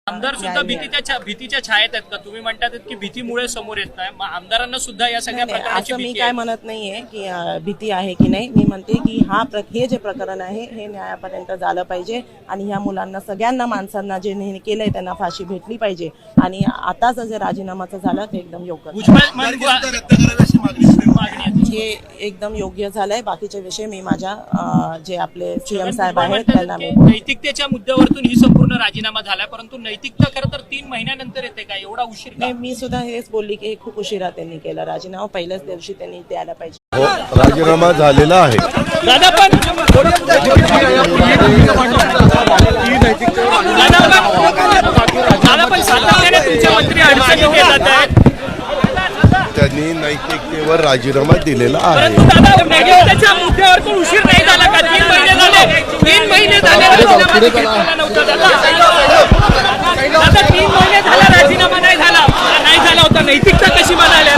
आमदार सुद्धा भीतीच्या छायेत आहेत का? तुम्ही म्हणतात की भीतीमुळे समोर येत नाही, मग आमदारांना सुद्धा या सगळ्या प्रकरणाची असं मी भीती काय आहे? म्हणत नाहीये की भीती आहे की नाही. मी म्हणते की हे जे प्रकरण आहे हे न्यायापर्यंत झालं पाहिजे आणि ह्या मुलांना सगळ्यांना माणसांना जे केलंय त्यांना फाशी भेटली पाहिजे. आणि आताच जे राजीनामाचं झालं ते एकदम योग्य, हे एकदम योग्य झालंय. बाकीचे विषय मी माझ्या जे आपले सीएम साहेब आहेत त्यांना मी नैतिकतेच्या मुद्द्यावरून ही संपूर्ण राजीनामा झाला, परंतु नैतिकता खरं तर 3 महिन्यानंतर येते का? एवढा उशीर का? मी सुद्धा हेच बोलली की खूप उशिरा त्यांनी केला राजीनामा. पहिल्याच दिवशी त्यांनी द्यायला पाहिजे. राजीनामा झालेला आहे. दादा पण सातत्याने तुमचे मंत्री अडचणीत येतात आहेत. त्यांनी नैतिकतेवर राजीनामा दिलेला आहे. परंतु दादा नैतिकतेच्या मुद्द्यावर पण उशीर नाही झाला का? 3 महिने झाले. 3 महिने झाले राजीनामा घेतलेला नव्हता दादा. दादा 3 महिने झाला राजीनामा नाही झाला होता. नैतिकता कशी म्हणाल्या?